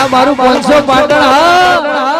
આ મારું 500 પાટણ હા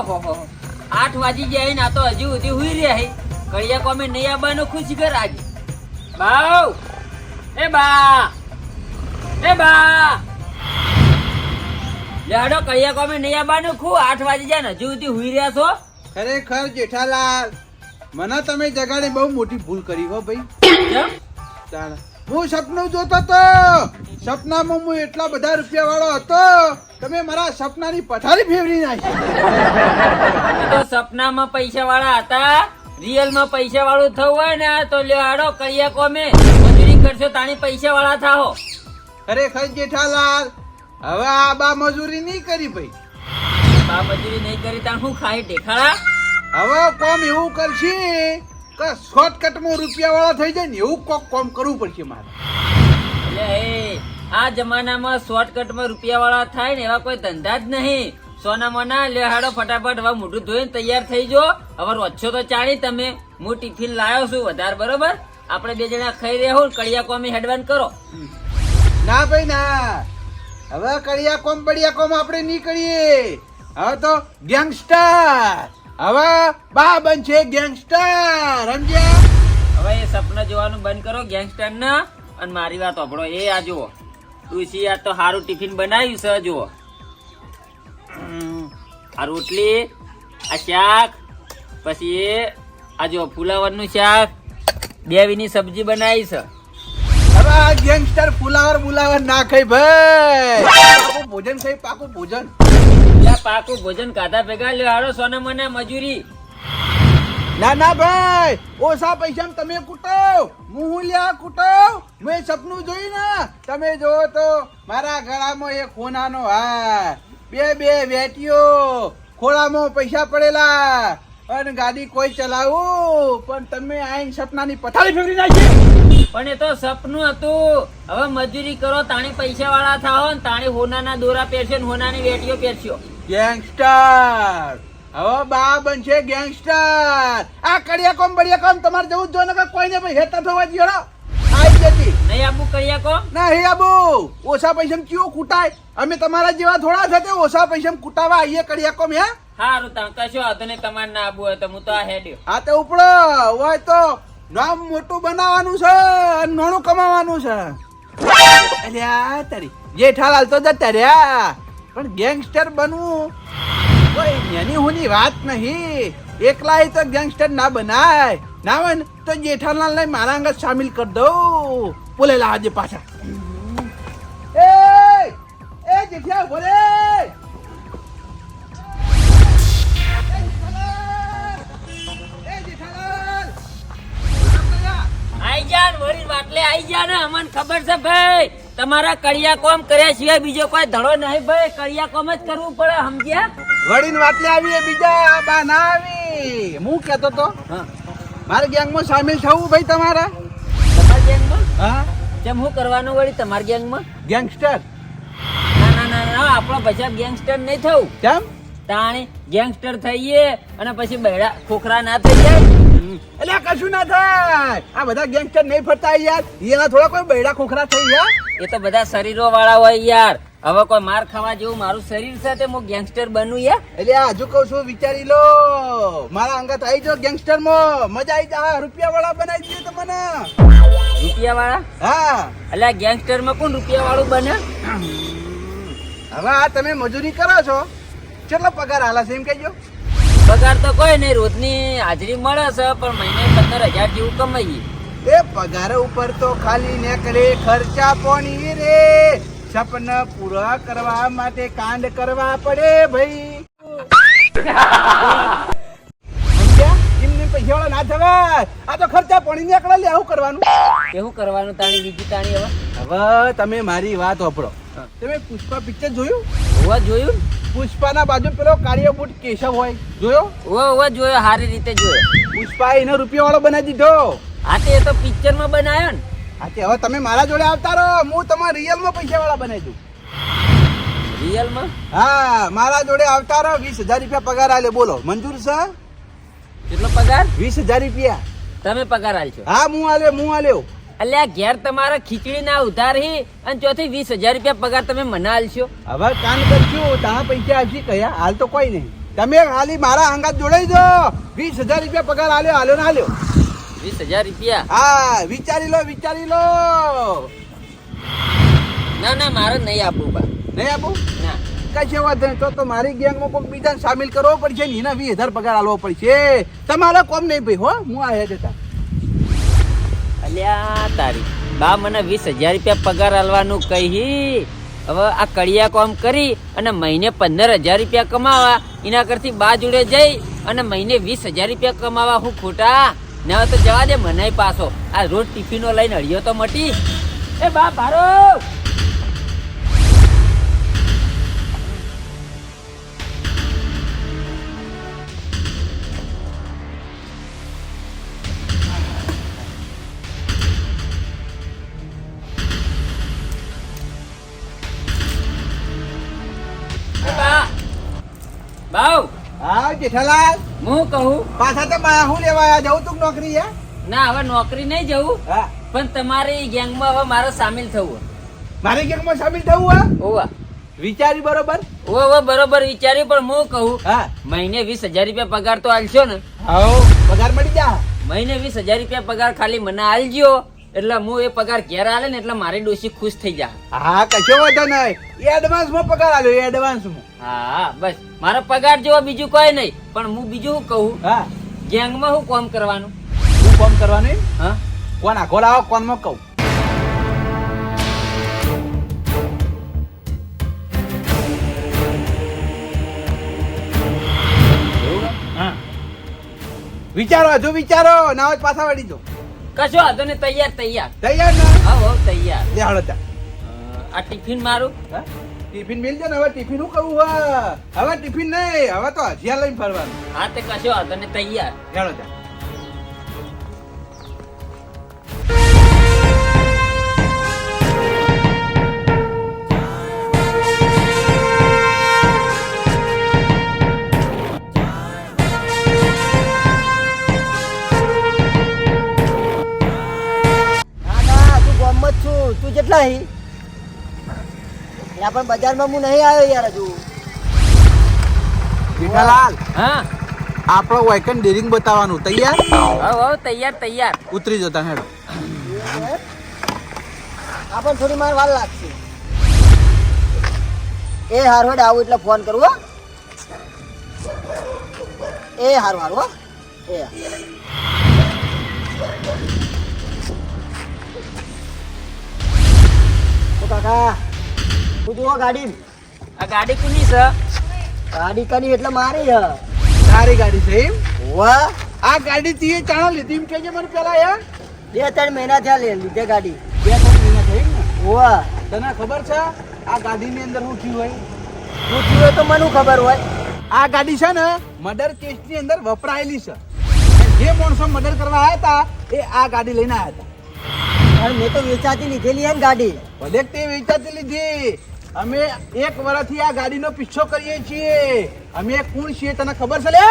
ઓહો 8 વાગી ગયા ને આ તો હજી સુધી હુઈ રહ્યા હે કડિયા કોમે નહીં આવવાનો ખુશી કર આજે બાવ એ બા લેડો કડિયા કોમે નહીં આવવાનું ખુ 8 વાગી ગયા ને હજી સુધી હુઈ રહ્યા છો ખરેખર જેઠાલાલ મને તમે જગાડી બહુ મોટી ભૂલ કરી હો ભાઈ ચાલ હું સપનું જોતો તો સપનામાં હું એટલા બધા રૂપિયા વાળો હતો તમે મારા સપનાની પથારી ફેરવી નાખી તો સપનામાં પૈસા વાળા હતા રિયલ માં પૈસા વાળું થવું હોય ને તો લેડો કડિયા કોમે મજૂરી કરશો તાણી પૈસા વાળા થાઓ ખરેખર જેઠાલાલ હવે આ બા મજૂરી નહીં કરી ભાઈ બા મજૂરી નહીં કરી તાણ હું ખાઈ ઢેખાડા હવે કોમ એવું કરશે કે શોર્ટકટમાં રૂપિયા વાળા થઈ જાય ને એવું કોક કોમ કરવું પડશે મારે એટલે આ જમાનામાં શોર્ટકટમાં રૂપિયા વાળા થાય ને એવા કોઈ ધંધા જ નહીં સોના મોના લે હાડો ફટાફટ હવે મોઢું ધોઈને તૈયાર થઈ જો હવે રોજો તો ચાણી તમે હું ટિફિન લાયો છું વધારે બરોબર આપણે બે જણા ખાઈ રહ્યા હું કડિયા કોમી હેડવાન કરો ના ભાઈ ના હવે કડિયા કોમ બડિયા કોમ આપણે નહીં કરીએ હવે તો ગેંગસ્ટર હવે બા બનશે ગેંગસ્ટર સમજ્યા હવે એ સપના જોવાનું બંધ કરો ગેંગસ્ટર ના અને મારી વાત સાંભળો એ આ જુઓ તુલસી આ તો સારું ટિફિન બનાવ્યું છે જુઓ આ રોટલી આ શાક પછી એ આ જો ફુલાવર નું શાક બેવીની સબ્જી બનાવી છે હવે આ ગેંગસ્ટર ફુલાવર બુલાવર ના ખાઈ ભાઈ પાકું ભોજન ખાઈ પાકું ભોજન પાકું ભોજન ખાધા ભેગા લ્યો હાડો સોના મને મજૂરી ના ના ભાઈ ઓછા પૈસા તમે કૂટો હું લ્યા કૂટો મેં સપનું જોયું ને તમે જોવો તો મારા ગળામાં એક સોનાનો હાર બે વેટીઓ ખોળામાં પૈસા પડેલા અને ગાડી કોઈ ચલાવું પણ તમે આઈને સપનાની પથારી ફેરવી નાખી પણ એ તો સપનું હતું હવે મજૂરી કરો તાણી પૈસા વાળા થાઓ ને તાણી હોનાના દોરા પહેરશો ને હોનાની વેટીઓ પહેરશો ગેંગસ્ટર હવે બા બનશે ગેંગસ્ટર આ કડિયા કોમ બડિયા કોમ તમારે જવું જ જો ને કોઈને ભાઈ હેતા થવા દીધો આઈ જતી નહીં આબુ કડિયા કો ના હે આબુ ઓછા પૈસામાં કેવું કૂટાય અમે તમારા જેવા થોડા છે તે ઓછા પૈસામાં કૂટાવા આઈએ કડિયા કોમ હે હારું તા કશો હતો ને તમારે ના આબુ હોય તો હું તો આ હેડ્યો આ તો ઉપડો હોય તો નામ મોટું બનાવવાનું છે અને નાનું કમાવાનું છે અલ્યા તારી જેઠાલાલ તો જતા રહ્યા પણ ગેંગસ્ટર બનવું કોઈ નાની હોની વાત નહીં એકલા તો ગેંગસ્ટર ના બનાય ના હોય ને તો જેઠાલાલ ને મારા અંગત સામેલ કરી દઉં બોલેલા આજે પાછા એ જેઠિયા બોલે આઈ જાન વળી વાટલે આઈ જા ને અમને ખબર છે ભાઈ તમારા કડિયા કોમ કર્યા સિવાય બીજો કોઈ ધડો નહીં ભાઈ કડિયા કોમ જ કરવું પડે સમજ્યા વડીને વાટલે આવી બીજા બા ના આવી હું કેતો તો મારા ગેંગમાં સામેલ થવું ભાઈ તમારા તમારા ગેંગમાં હા કેમ હું કરવાનું વળી તમારા ગેંગમાં ગેંગસ્ટર ના આપણો પછી ગેંગસ્ટર નહીં થવું કેમ તાણી ગેંગસ્ટર થઈએ અને પછી બહેડા ખોખરા ના થઈ જાય એટલે કશું ના થાય આ બધા ગેંગસ્ટર નહીં ફરતા યાર એના થોડા કોઈ બૈડા ખોખરા થઈ યાર એ તો બધા શરીરો વાળા હોય યાર હવે કોઈ માર ખાવા જેવું મારું શરીર છે તે હું ગેંગસ્ટર બનું યા એટલે આ હજુ કહું છું વિચારી લો મારા અંગત આવી જાઓ ગેંગસ્ટર માં મજા આવી જા રૂપિયા વાળા બનાવી દઈએ તમને રૂપિયા વાળા હા એટલે આ ગેંગસ્ટર માં કોણ રૂપિયા વાળું બને હવે આ તમે મજૂરી કરો છો કેટલો પગાર હાલે છે એમ કહેજો પગાર તો કોઈ નહીં રોજની હાજરી મળે છે પણ મહિને 15,000 જેવું કમાઈએ એ પગાર ઉપર તો ખાલી ને કરે ખર્ચા પોણી રે સપના પૂરા કરવા માટે કાંડ કરવા પડે ભાઈ સમજ્યા? એમને પૈસા વાળા ના થવાય આ તો ખર્ચા પોણી નીકળે લે આવું કરવાનું કેવું કરવાનું તાણી બીજી તાણી હવે હવે તમે મારી વાત વાપરો તમે પુષ્પા પિક્ચર જોયું હોવા જોયું પુષ્પાના બાજુ પેલો કાળિયો બૂટ કેશવ હોય જોયો હોવા જોયો સારી રીતે જોયો પુષ્પા એનો રૂપિયા વાળો બનાવી દીધો હા તે તો પિક્ચર માં બનાવ્યો ને હા તે હવે તમે મારા જોડે આવતા રહો હું તમારા રિયલમાં પૈસા વાળા બનાવી દઉં રિયલ માં હા મારા જોડે આવતા રહો 20,000 રૂપિયા પગાર આલે બોલો મંજૂર છે કેટલો પગાર 20,000 રૂપિયા તમે પગાર આલશો હા હું આલ્યો અલ્યા ઘેર તમારા ખીચડી ના ઉધાર હી અને ચોથી 20,000 રૂપિયા પગાર તમે મને આલશો હવે કામ કરશું તારા પૈસા આવશે કયા હાલ તો કોઈ નહીં તમે ખાલી મારા અંગાત જોડાઈ દો 20,000 રૂપિયા પગાર આલ્યો ને આલ્યો 20,000 રૂપિયા હા વિચારી લો ના ના મારે નહીં આપવું બા નહીં આપું ના કશી વાત નહીં તો મારી ગેંગમાં કોઈ બીજાને સામેલ કરવો પડશે ને એના 20,000 પગાર આલવો પડશે તમારે કોમ નહીં ભાઈ હો હું આયા જતા અલ્યા તારી બા મને 20,000 રૂપિયા પગાર આલવાનું કહી હવે આ કડિયા કામ કરી અને મહિને 15,000 રૂપિયા કમાવા એના કરતી બા જોડે જઈ અને મહિને 20,000 રૂપિયા કમાવા હું ખોટા ના તો જવા દે મને પાછો આ રોજ ટિફિનો લઈને હળિયો તો મટી એ બા ભારો બાવ હા જેઠાલાલ હું કહું પાછા તો હું લેવા આયા જવું તું નોકરી હે ના હવે નોકરી નહીં જવું હા પણ તમારી ગેંગમાં હવે મારે સામેલ થવું મારી ગેંગમાં સામેલ થવું હે ઓવા વિચારી બરોબર ઓવા બરોબર વિચાર્યું પણ હું કહું હા મહિને 20,000 રૂપિયા પગાર તો આલશો ને આવો પગાર મળી જા મહિને 20,000 રૂપિયા પગાર ખાલી મને આલજો એટલે હું એ પગાર ઘેર આલે ને એટલે મારી ડોશી ખુશ થઈ જા હા કશો વાંધો નહીં એડવાન્સમાં પગાર આલ્યો એડવાન્સમાં હા બસ મારો પગાર જેવો બીજું કોઈ નહીં પણ હું બીજું શું કહું હા ગેંગમાં શું કામ કરવાનું હું કોમ કરવાનું હા કોણ આખો લાવો કોનમાં કહું હા વિચારો હજુ વિચારો ના હોય તો પાછા વળી દો કશો વાંધો ને તૈયાર તૈયાર ને હા હો તૈયાર લે હાલો તા આ ટિફિન મારું હા? ટિફિન મિલ જાય ને હવે ટિફિન હું કહું હવે ટિફિન નહીં હવે તો હજીયા લઈને ફરવાનું હા તે કશો વાંધો ને તૈયાર ચાલો તા તું કેટલા હી પણ બજારમાં હું નહીં આવ્યો યાર હજુ જેઠાલાલ હા આપણો વાયકન ડેરિંગ બતાવવાનું તૈયાર હો તૈયાર ઉતરી જતા હેડો પણ થોડી માર વાર લાગશે એ હાર હોય આવું એટલે ફોન કરું હો એ હારું હારું હો એ કાકા તું જુઓ ગાડી આ ગાડી કોની છે ગાડી કરી એટલે મારી હ સારી ગાડી છે એમ વાહ આ ગાડી તીએ ચાણો લીધી એમ કેજે મને પેલા યાર 2-3 મહિના થયા લીધે ગાડી 2-3 મહિના થઈ ને વાહ તને ખબર છે આ ગાડીની અંદર શું થયું હોય તું થયું તો મને ખબર હોય આ ગાડી છે ને મર્ડર કેસની અંદર વપરાયેલી છે અને જે માણસો મર્ડર કરવા આવ્યા હતા એ આ ગાડી લઈને આવ્યા હતા પણ મેં તો વેચાતી લીધેલી હે ને ગાડી ભલે તે વેચાતી લીધી અમે 1 વર્ષથી આ ગાડીનો પીછો કરીએ છીએ અમે કોણ છીએ તને ખબર છે લે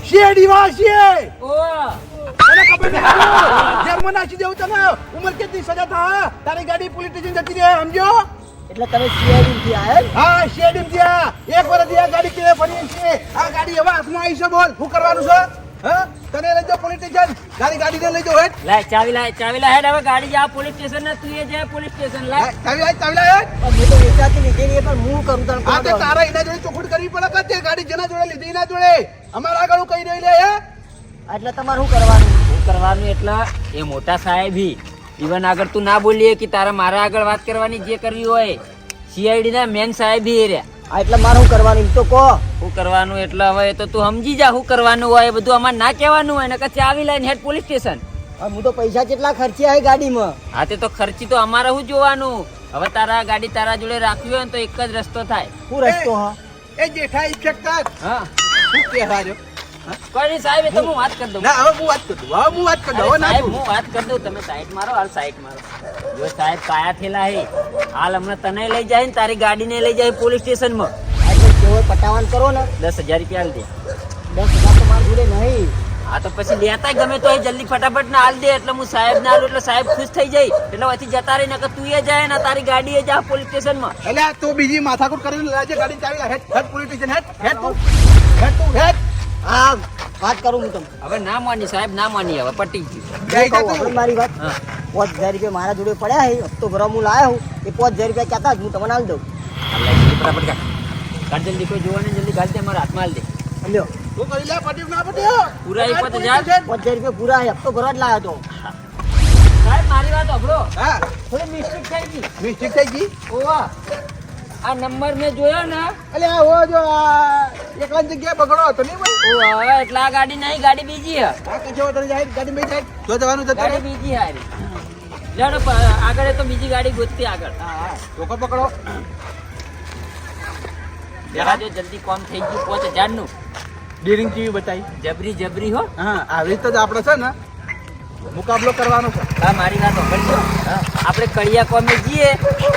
શેડીવા છીએ ઓ તને ખબર નહીં જેલમાં નાખી દેવું તને ઉંમર કેટલી સજા થાય તારી ગાડી પોલીસ સ્ટેશન જતી રહે સમજો એટલે તમે CID થી આયા ને? હા શેડીમ ત્યાં એક વર્ષથી આ ગાડી કેવી ફરી છે આ ગાડી હવે હાથમાં આવી છે બોલ શું કરવાનું છે હા તને લઈ જાઓ પોલીસ સ્ટેશન ગાડીને લઈ જાઓ હેડ લાય ચાવી લાય હેડ હવે ગાડી જા પોલીસ સ્ટેશન ને તું એ જાય પોલીસ સ્ટેશન લાય ચાવી લાય પણ મેં તો વેચાતી લીધેલી છે, પણ હું કરું તને હા તો ખબર. તારા એના જોડે ચોખવટ કરવી પડે કે તે ગાડી જેના જોડે લીધી એના જોડે અમારા આગળ કઈ રહી લે હે એટલે તમારે શું કરવાનું? શું કરવાનું એટલે એ મોટા સાહેબ ઈવન આગળ તું ના બોલીએ કે તારા મારા આગળ વાત કરવાની જે કરવી હોય સીઆઈડી ના મેન સાહેબ રહ્યા હા, એટલે મારે શું કરવાનું એમ તો કહો. શું કરવાનું એટલે હવે એ તો તું સમજી જા શું કરવાનું હોય એ બધું અમારે ના કહેવાનું હોય ને કે ચાવી લઈને હેડ પોલીસ સ્ટેશન હવે હું તો પૈસા કેટલા ખર્ચ્યા છે ગાડીમાં. હા તે તો ખર્ચી તો અમારે શું જોવાનું હવે તારા ગાડી તારા જોડે રાખવી હોય ને તો એક જ રસ્તો થાય શું રસ્તો હા? એ જેઠા ઇન્સ્પેક્ટર હા શું કહેવા જો કોઈ નહીં સાહેબ એ તો હું વાત કરી દઉં ના હવે હું વાત કરું હવે ના સાહેબ તું. હું વાત કરી દઉં તમે સાઈડ મારો હાલ સાઈડ મારો જો સાહેબ કાયા થયેલા હે હાલ હમણાં તને લઈ જાય ને તારી ગાડીને લઈ જાય પોલીસ સ્ટેશનમાં એટલે કેવો પટાવાન કરો ને 10,000 રૂપિયા હાલ દે 10,000 તો મારા જોડે નહીં. હા તો પછી લેતા ગમે તો એ જલ્દી ફટાફટ ના હાલ દે એટલે હું સાહેબ ના હાલું એટલે સાહેબ ખુશ થઈ જાય એટલે વચ્ચે જતા રહી નકર તું એ જાય ને તારી ગાડી એ જા પોલીસ સ્ટેશનમાં એટલે તું બીજી માથાકૂટ કરીને લાજે ગાડી ચાવી લા હેડ પોલીસ સ્ટેશન હેડ હા વાત કરું હું તમને. હવે ના માની સાહેબ ના માની હવે પટી ગયું જઈ જા કહું તું. આપણે મારી વાત. હા 5,000 રૂપિયા મારા જોડે પડ્યા છે, હપ્તો ભરવા હું લાયો હું. એ 5,000 રૂપિયા કહેતા જ હું તમને આલી દઉં. હાલ લઈ જલ્દી ફટાફટ કાઢ જલ્દી કોઈ જોવાને જલ્દી કાઢ દે મારા હાથમાં હાલ દે લ્યો તું કરી લે પટ્યું ના પટ્યો પૂરા 50,000? 5,000 રૂપિયા પૂરા છે, હપ્તો ભરવા જ લાયો તો. સાહેબ મારી વાત સાંભળો હા થોડી મિસ્ટેક થઈ ગઈ મિસ્ટેક થઈ ગઈ ઓવા આ નંબર મેં જોયો ને એટલે આ હો જો આ એકલા જગ્યાએ બગડો હતો નહીં ભાઈ ઓવા એટલે આ ગાડી નહીં ગાડી બીજી હે આ કચો વતર જાય ગાડી મેં જાય જો જવાનું જતો ગાડી બીજી હારી લેડો આગળ તો બીજી ગાડી ગોતતી આગળ ચોકો પકડો જરા જો જલ્દી કોમ થઈ ગયું 5,000 નું ડીરિંગ કેવી બતાવી જબરી જબરી હો હા આવી રીતે જ આપણે છે ને મુકાબલો કરવાનો છે હા મારી વાત સાંભળજો આપણે કડિયા કોમે જઈએ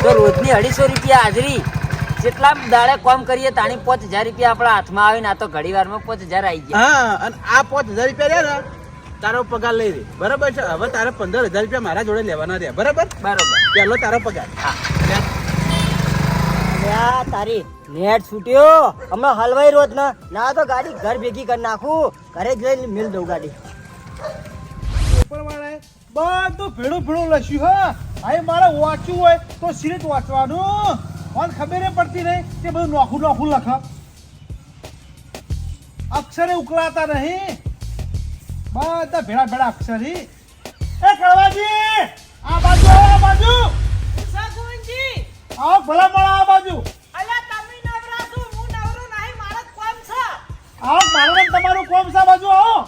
તો રોજની 250 રૂપિયા હાજરી જેટલા દાડે કોમ કરીએ તાણી 5,000 રૂપિયા આપણા હાથમાં આવે ને આ તો ઘડી વારમાં 5,000 આવી ગયા હા અને આ 5,000 રૂપિયા રહ્યા ને તારો પગાર લઈ લે બરાબર છે હવે તારે 15,000 રૂપિયા મારા જોડે લેવાના રહ્યા બરાબર બરોબર પહેલો તારો પગાર હા અલ્યા તારી નેટ છૂટ્યો હમણાં હલવાઈ રોજ ના તો ગાડી ઘર ભેગી કરી નાખું, ઘરે જ લઈને મિલ દઉં ગાડી. પેપરવાળાએ બધું ભેળું ભેળું લખ્યું હા અહીં મારે વાંચવું હોય તો સિરીટ વાંચવાનું મને ખબર પડતી નહીં કે બધું નોખું લખા અક્ષરે ઉકળાતા નહીં બધા ભેળા ભેળા અક્ષરી એ કળવાજી આ બાજુ આવો, આ બાજુ આવો ભલા મળા આ બાજુ આવો મારું ને તમારું કોમ છે આ બાજુ આવો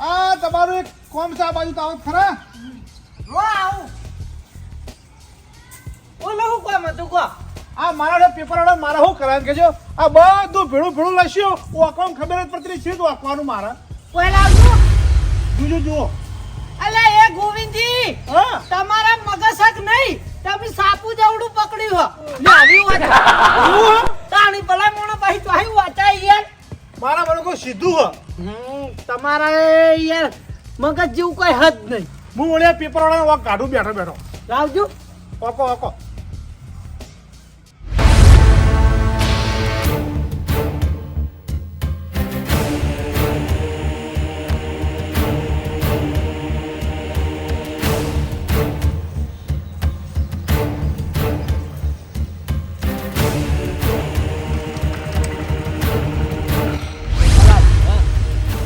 આ તમારું એક કોમ છે આ બાજુ તો આવો જ ખરા આ મારા પેપર વાળા મારા શું કરાય કેજો આ બધું ભેળું ભેળું લખ્યું વાંકવાનું ખબર જ પડતી છે વાંકવાનું મારા જુઓ જુઓ હા તમારા મગજ હક નહીં તમે સાપુ જેવડું પકડ્યું હો આવી વાત તાણી ભલા મોણો ભાઈ તો આવી વાચાય યાર મારા મને કોઈ સીધું તમારા યાર મગજ જેવું કોઈ હદ નહીં હું ઓળ્યા પેપર વાળા વાંક કાઢું બેઠો બેઠો લાવજો ઓકો ઓકો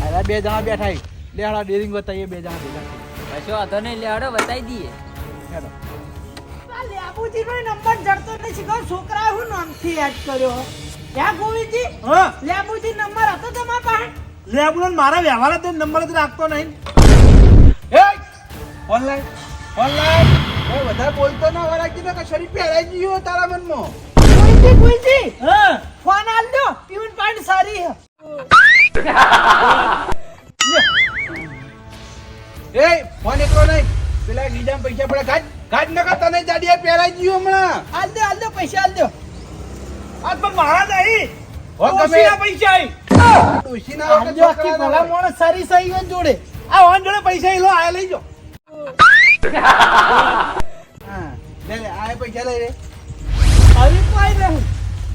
અરે બે જણા બેઠા છે. લે હાડા ડેરિંગ બતાવીએ બે જણા બેઠા કશો વાંધો નહીં લેવાડો બતાવી દઈએ છે. હેડો. આ લેબુજી નો નંબર જડતો નથી શીખો છોકરા હું નામથી યાદ કર્યો ત્યાં ગોવિંદજી હા લેબુજી નંબર હતો તમારા પાસે લેબુનો મારા વ્યવહાર જ નંબર જ રાખતો નહીં એ ઓનલાઈન એ વધારે બોલતો ના વાળા કીધું કે શરીર પહેરાઈ ગયું તારા મનમાં ગોવિંદજી હા ફોન આલ દો પીવન પાણી સારી હે એ ફોન એકલો નહીં પેલા નીજામ પૈસા પડે ગાજ નકા તને જાડિયા પહેરાઈ ગયું હમણાં આલ દો પૈસા આલ દો આ પણ મારા નહીં હો ગમે. ઓછીના પૈસા આઈ ડોશીના આલ વખત દો આખી છોકરાના ભલા હોય. મોણસ સારી સહી હોય જોડે આ ઓન જોડે પૈસા ઈ લો આ લઈ જો હા. લે લે આ પૈસા લઈ લે આવી કોઈ નહીં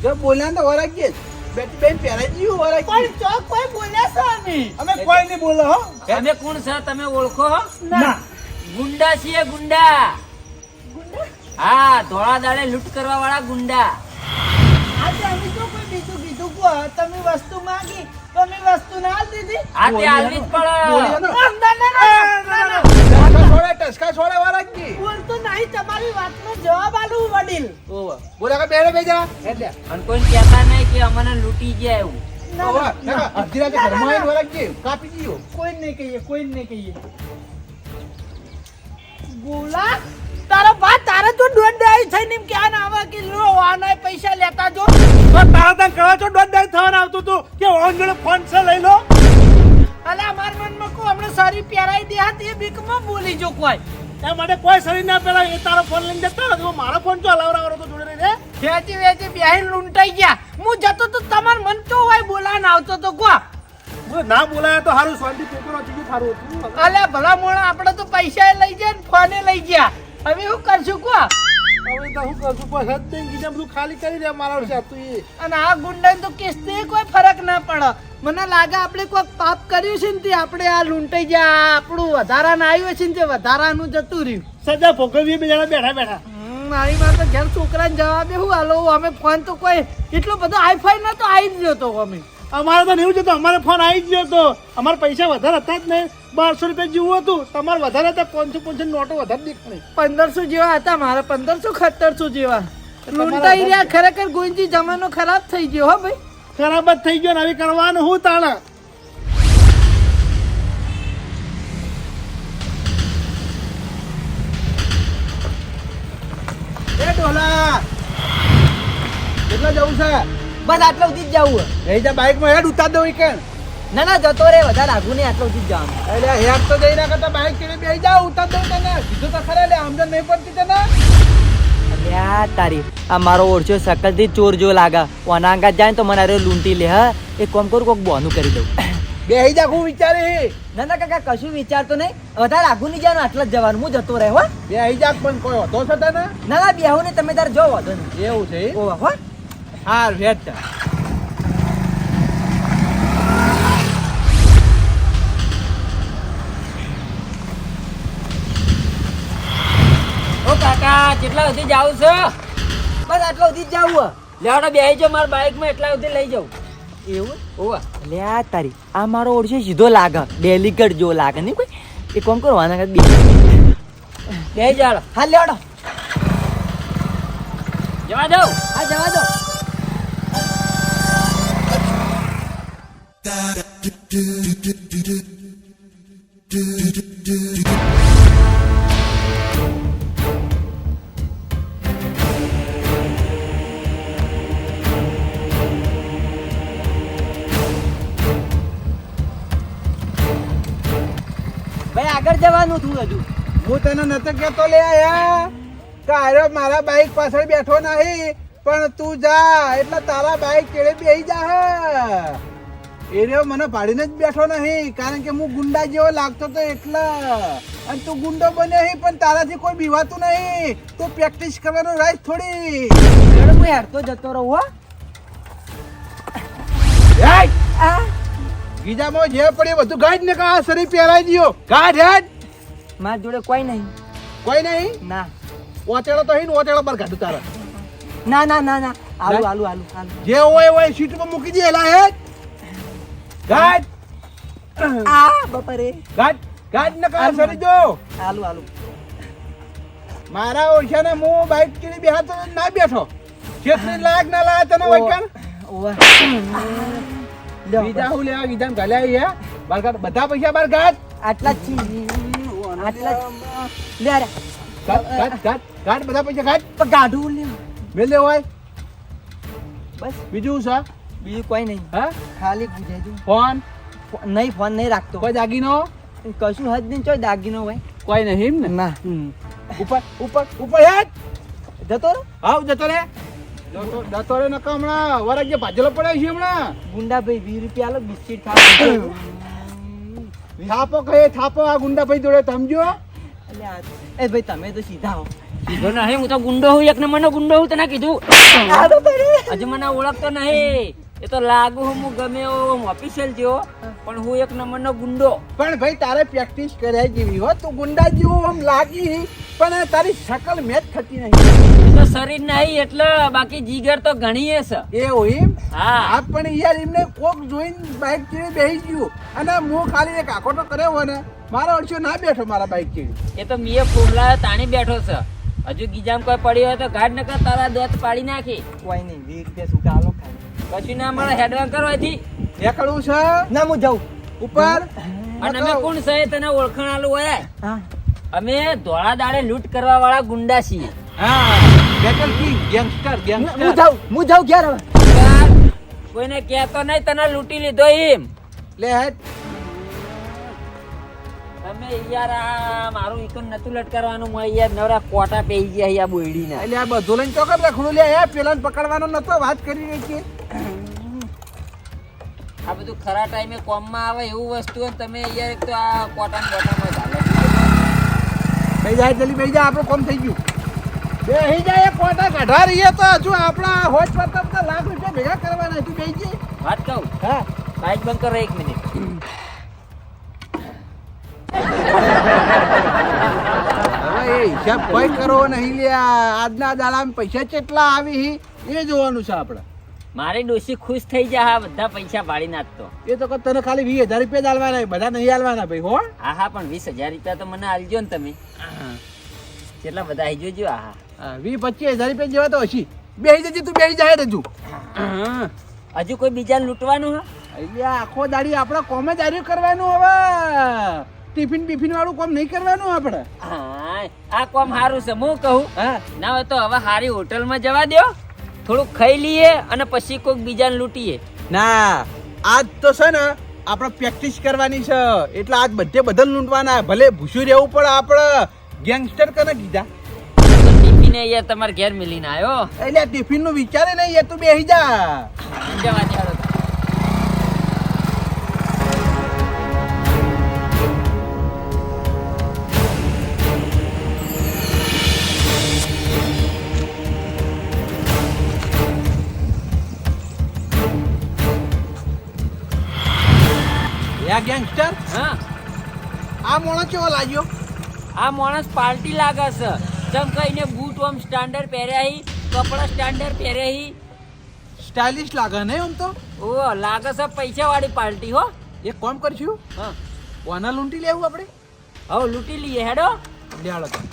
જો બોલ્યા તો વરાગીએ બેટી બેન પહેરાઈ જીવ વરાગી પણ ચોક કોઈ બોલ્યા છે અમે અમે કોઈ નહીં બોલો હો તમે કોણ છો તમે ઓળખો હો? ના ગુંડા છીએ ગુંડા હા ધોળા દાડે લૂંટ કરવા વાળા ગુંડા આજે અમે તો કોઈ બીજું કીધું કો તમે વસ્તુ માંગી તો અમે વસ્તુ ના આલી દીધી આ તે હાલવી જ બોલ્યા પડે તો. ના. ટસકા છોડે વરાગી બોલતો નહીં તમારી વાતનો જવાબ આલું વડીલ ઓવા બોલા કે બેરે બેજા એટલે અને કોઈ કહેતા નહીં કે અમને લૂંટી ગયા એવું ઓવા નકા અડધી રાતે ઘરમાં આવીને વરાગી કાપી દીયો કોઈ નહીં કહીએ ગોલા તારો બા તારે તો દોડ દાઈ થઈને એમ ક્યાં ના આવે કે લો આના પૈસા લેતા જો તો તારા ત્યાં કરવા છો દોઢ દાઈ થવાનું આવતું હતું કે ઓન જોડે ફોન છે લઈ લો અલે અમાર મનમાં કો હમણે સારી પહેરાઈ દે હાથ એ બીકમાં બોલી જો કોઈ એ માટે કોઈ શરીર ના પેલા એ તારો ફોન લઈને જતા રહ્યો મારો ફોન જો હલાવરાવાનો તો જોડે રહી વેચી વેચી બેહી લૂંટાઈ ગયા હું જતો તો તમાર મન તો હોય બોલાને આવતો તો કો રે ના બોલાય તો હારું શાંતિ પેપર હતું સારું હતું અલે ભલા મોણા આપણે તો પૈસા લઈ ગયા ને ફોને લઈ ગયા હવે શું કરશું કો હવે તો હું કરશું પણ હદ દઈ ગીધા બધું ખાલી કરી દે મારા વર્ષે તું એ અને આ ગુંડાને તો કિસ્તે કોઈ ફરક ના પડે મને લાગે આપણે કોઈક પાપ કર્યું છે ને તે આપણે આ લૂંટાઈ ગયા આપણું વધારાનું આવ્યું છે ને તે વધારાનું જતું રહ્યું સજા ભોગવીએ બે જણા બેઠા બેઠા મારી માં તો ઘેર છોકરાને જવાબે શું હાલો અમે ફોન તો કોઈ એટલો બધો આઈફાઈ નતો આવી જ જતો અમે અમારે તો નહીં જતો અમારે ફોન આવી જ ગયો હતો અમારે પૈસા વધારે હતા જ નહીં 1200 રૂપિયા જેવું હતું તમારે વધારે હતા 500 નોટો વધારે દેખાણી 1500 જેવા હતા મારા 1500 જેવા લૂંટાઈ રહ્યા ખરેખર ગોવિંદજી જમાનો ખરાબ થઈ ગયો હો ભાઈ ખરાબ જ થઈ ગયો ને હવે કરવાનું હું તાણા એ ડોલા કેટલા જવું છે બસ આટલા સુધી જ જવું રહી જા બાઈક માં હેડ ઉતાર દો કે ના ના જતો રે વધારે આગું નહીં આટલા સુધી જ જવાનું એટલે હેડ તો જઈ ના કરતા બાઈક ચડી બેસી જાવ ઉતાર દો તને કીધું તો ખરા લે સમજણ નહીં પડતી તને અલ્યા તારી આ મારો ઓળખ્યો શકલથી ચોર જો લાગે ઓના અંગાત જાય ને તો મને અરે લૂંટી લે હા એક કામ કરું કોક બોનું કરી દઉં બેસી જા હું વિચારી ના ના કાકા કશું વિચારતો નહીં વધારે આગું નહીં જવાનું આટલા જ જવાનું હું જતો રહે હો બેસી જા પણ કોઈ હતો છે તને ના ના બેહું ને તમે તારે જો વાંધો નહીં એવું છે ઓ હો હાર હેડ જા ઓ કાકા કેટલા સુધી જાવ છો બસ આટલા સુધી જ જવું લેવાડો બેહી જાઓ મારા બાઇકમાં એટલા સુધી લઈ જાઉં એવું ઓવા અલ્યા તારી આ મારો ઓળખ્યો સીધો લાગે ડેલિકેટ જો લાગે નહીં કોઈ એ કામ કરવાના બે બેહી જાડો હા લેવાડો જવા દઉં હા જવા દો ભાઈ આગળ જવાનું છું હજુ હું તને નતો કેતો લે આયા કે આરો મારા બાઈક પાછળ બેઠો નહીં પણ તું જા એટલે તારા બાઈક કેળે બેસી જા એ રહ્યો મને ભાડીને જ બેઠો નહીં કારણ કે હું ગુંડા જેવો લાગતો તો એટલા અને તું ગુંડો બન્યો નહીં પણ તારાથી કોઈ બીવાતું નહીં તું પ્રેક્ટિસ કરવાનું રાખ થોડી મેડમ હું હેડતો જતો રહું હો આ ગીજામાં જે પડે બધું ગાઢ ને કા શરીર પહેરાઈ દિયો ગાઢ હેડ મારી જોડે કોઈ નહીં કોઈ નહીં ના ઓચેડો તો હી ને ઓચેડો પર કાઢું તારા ના ના ના ના આલુ આલુ આલુ આલુ જે હોય હોય સીટમાં મૂકી દે એલા હેડ ગાઢ આ બપરે ગાઢ ગાઢ ને કા શરીર જો આલુ આલુ મારા ઓછાને હું બાઈક ચડી બેહાતો ના બેઠો છેતરી લાયક ના લાય તને વૈકન ઓવા બીજા હું લેવા બીજા ગાલ્યા હે બાર કાઢ બધા પૈસા બાર કાઢ આટલા જ છે આટલા જ લે રે કાઢ બધા પૈસા કાઢ પણ ગાઢું લે મેલ દે હોય બસ બીજું છે બીજું કોઈ નહીં હા ખાલી પૂછે તું ફોન નહીં ફોન નહીં રાખતો કોઈ દાગીનો કશું હદ નહીં ચોય દાગીનો હોય કોઈ નહીં એમ ને ના ઉપર ઉપર ઉપર હેડ જતો રહો આવ જતો રે જતો રે નકા હમણાં વરાગ્ય ભાજલો પડે છે હમણાં ગુંડા ભાઈ 20 રૂપિયા આલો બિસ્કિટ ખાવા થાપો કહે થાપો આ ગુંડા ભાઈ જોડે સમજો એટલે આ એ ભાઈ તમે તો સીધા હો. કીધું નહીં હું તો ગુંડો હું એક નંબરનો ગુંડો હું તને કીધું આવો ભાઈ. હજુ મને ઓળખતો નહીં એ તો લાગુ હું ગમે એવો ઓફિશિયલ થયો પણ હું એક નંબરનો ગુંડો. પણ ભાઈ તારે પ્રેક્ટિસ કર્યા જેવી હો, તું ગુંડા જેવું આમ લાગી પણ તારી શકલ મેચ થતી નહીં. એ તો શરીર નહીં એટલે બાકી જીગર તો ઘણી છે. એવું એમ? હા આ પણ યાર એમને કોક જોઈને બાઇક ચીડી બેસી ગયું અને હું ખાલી એક આખો તો કર્યો હોય ને મારો અડશો ના બેઠો મારા બાઇક ચીડી. એ તો મીએ ફૂમલા તાણી બેઠો છે. હજુ ગીજામ કોઈ પડી હોય તો ઘાટ નકર તારા દોત પાડી નાખી. કોઈ નહીં 20 રૂપિયા છૂટા આલો ખાલી. કશું ના મળે હેડવાન કરવાથી. એકડું છે ના હું જાઉં. ઉપર અને અમે કોણ છે તને ઓળખાણ આલું હોય? હા અમે ધોળા દાડે લૂંટ કરવા વાળા ગુંડા છીએ. હા બેટલ કિંગ ગેંગસ્ટર હું ગેંગસ્ટર. જાઉં ઘેર હવે. કોઈને કહેતો નહીં તને લૂંટી લીધો એમ. લે હેડ. તમે યાર આ મારું ઈકન નતું લટકારવાનું মই યાર નવરા કોટા પેઈ ગયા યાર બોયડીના. એટલે આ બધું લઈને ચોકર રખડું લે હે પેલાને પકડવાનો નતો વાત કરી રહી છે. આ બધું ખરા ટાઈમે કોમમાં આવે એવું વસ્તુ હોય ને તમે યાર એક તો આ કોટા બોટામાં ચાલે. બેહી જાય જલ્દી બેહી જાય, આપણું કામ થઈ ગયું. બેહી જાય કોટા કાઢવા રહીએ તો હજુ આપણા હોજ પર તો લાખ રૂપિયા ભેગા કરવાના. તું બેહી જાય. વાત કહું હા બાઈક બંધ કરો 1 મિનિટ. હવે એ હિસાબ કોઈ કરવો નહીં લ્યા. આજના દાડામાં પૈસા કેટલા આવી એ જોવાનું છે આપણે. મારી ડોશી ખુશ થઈ જાય આ બધા પૈસા ભાડી નાખતો. એ તો તને ખાલી 20,000 રૂપિયા જ આલવાના, બધા નહીં આલવાના ભાઈ હો. હા હા પણ 20,000 રૂપિયા તો મને આલજો ને તમે. કેટલા બધા આવી જોજો. હા હા 20-25,000 રૂપિયા જેવા તો હશી. બેહી જજે તું, બેહી જાય હજુ. હજુ કોઈ બીજાને લૂંટવાનું હા? એટલે આખો દાડી આપણે કોમ જ આર્યું કરવાનું. હવે ટિફિન બિફિન વાળું કોમ નહીં કરવાનું આપણે. હા આ કોમ સારું છે હું કહું. હા ના હોય તો હવે સારી હોટલમાં જવા દો, થોડુંક ખાઈ લઈએ અને પછી કોઈક બીજાને લૂંટીએ. ના આજ તો છે ને આપણે પ્રેક્ટિસ કરવાની છે. એટલે આજ બધે બદલ લૂંટવાના. ભલે ભૂસું રહેવું પડે. આપણે ગેંગસ્ટર કને કીધા ટિફિને યાર તમારે ઘેર મિલીને આવ્યો. એટલે ટિફિન નું વિચારે નહીં. એ તું બેહી જા. જવા દે હાલો. ગેંગસ્ટર હા આ મોણો કેવો લાગ્યો? આ માણસ પાર્ટી લાગે છે. જેમ કહીને બૂટ ઓમ સ્ટાન્ડર્ડ પહેર્યા હી, કપડા સ્ટાન્ડર્ડ પહેર્યા હી. સ્ટાઇલિશ લાગે ને આમ તો. ઓ લાગે છે પૈસા વાળી પાર્ટી હો. એક કામ કરશું, હા કોના લૂંટી લેવું આપણે? હવે લૂંટી લઈએ હેડો. લેવાડો તો.